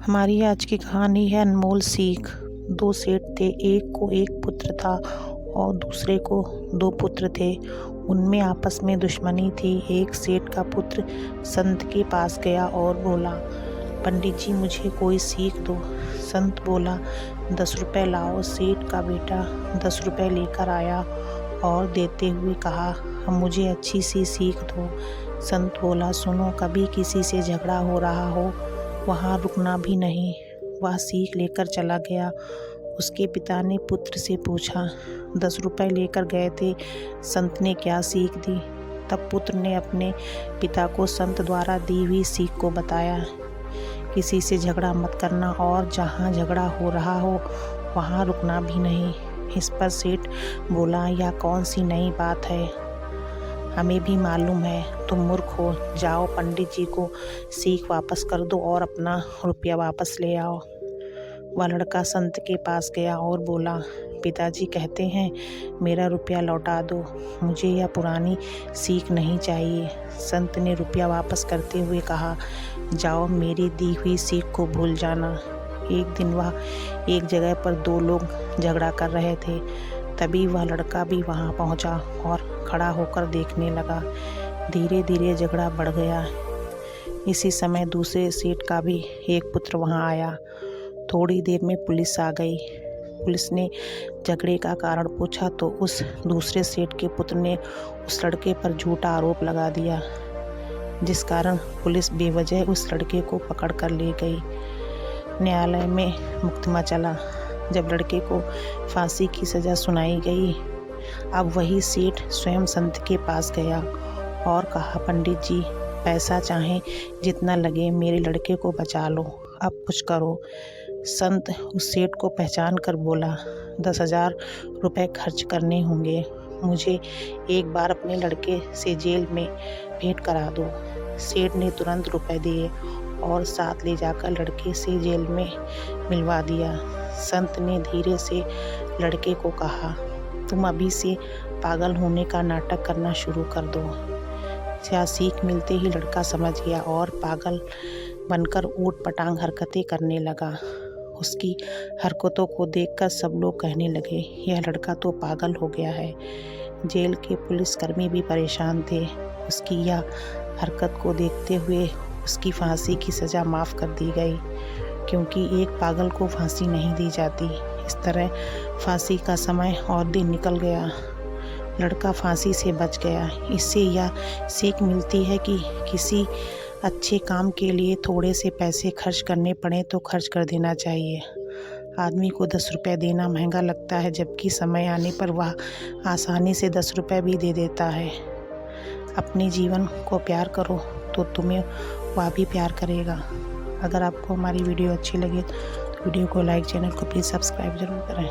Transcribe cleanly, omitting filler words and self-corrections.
हमारी आज की कहानी है अनमोल सीख। दो सेठ थे, एक को एक पुत्र था और दूसरे को दो पुत्र थे। उनमें आपस में दुश्मनी थी। एक सेठ का पुत्र संत के पास गया और बोला, पंडित जी मुझे कोई सीख दो। संत बोला, 10 रुपये लाओ। सेठ का बेटा 10 रुपये लेकर आया और देते हुए कहा, अब मुझे अच्छी सी सीख दो। संत बोला, सुनो, कभी किसी से झगड़ा हो रहा हो वहाँ रुकना भी नहीं। वह सीख लेकर चला गया। उसके पिता ने पुत्र से पूछा, 10 रुपये लेकर गए थे, संत ने क्या सीख दी? तब पुत्र ने अपने पिता को संत द्वारा दी हुई सीख को बताया, किसी से झगड़ा मत करना और जहाँ झगड़ा हो रहा हो वहाँ रुकना भी नहीं। इस पर सेठ बोला, यह कौन सी नई बात है? हमें भी मालूम है, तुम मूर्ख हो। जाओ पंडित जी को सीख वापस कर दो और अपना रुपया वापस ले आओ। वह लड़का संत के पास गया और बोला, पिताजी कहते हैं मेरा रुपया लौटा दो, मुझे यह पुरानी सीख नहीं चाहिए। संत ने रुपया वापस करते हुए कहा, जाओ, मेरी दी हुई सीख को भूल जाना। एक दिन वह एक जगह पर दो लोग झगड़ा कर रहे थे। तभी वह लड़का भी वहां पहुंचा और खड़ा होकर देखने लगा। धीरे धीरे झगड़ा बढ़ गया। इसी समय दूसरे सेठ का भी एक पुत्र वहां आया। थोड़ी देर में पुलिस आ गई। पुलिस ने झगड़े का कारण पूछा तो उस दूसरे सेठ के पुत्र ने उस लड़के पर झूठा आरोप लगा दिया, जिस कारण पुलिस बेवजह उस लड़के को पकड़ कर ले गई। न्यायालय में मुकदमा चला। जब लड़के को फांसी की सज़ा सुनाई गई, अब वही सेठ स्वयं संत के पास गया और कहा, पंडित जी पैसा चाहे जितना लगे, मेरे लड़के को बचा लो, अब कुछ करो। संत उस सेठ को पहचान कर बोला, 10,000 रुपये खर्च करने होंगे, मुझे एक बार अपने लड़के से जेल में भेंट करा दो। सेठ ने तुरंत रुपए दिए और साथ ले जाकर लड़के से जेल में मिलवा दिया। संत ने धीरे से लड़के को कहा, तुम अभी से पागल होने का नाटक करना शुरू कर दो। यह सीख मिलते ही लड़का समझ गया और पागल बनकर ऊट पटांग हरकतें करने लगा। उसकी हरकतों को देखकर सब लोग कहने लगे, यह लड़का तो पागल हो गया है। जेल के पुलिसकर्मी भी परेशान थे। उसकी यह हरकत को देखते हुए उसकी फांसी की सज़ा माफ़ कर दी गई, क्योंकि एक पागल को फांसी नहीं दी जाती। इस तरह फांसी का समय और दिन निकल गया। लड़का फांसी से बच गया। इससे यह सीख मिलती है कि किसी अच्छे काम के लिए थोड़े से पैसे खर्च करने पड़े तो खर्च कर देना चाहिए। आदमी को 10 रुपये देना महंगा लगता है, जबकि समय आने पर वह आसानी से 10 रुपये भी दे देता है। अपने जीवन को प्यार करो तो तुम्हें वह भी प्यार करेगा। अगर आपको हमारी वीडियो अच्छी लगे तो वीडियो को लाइक, चैनल को प्लीज़ सब्सक्राइब ज़रूर करें।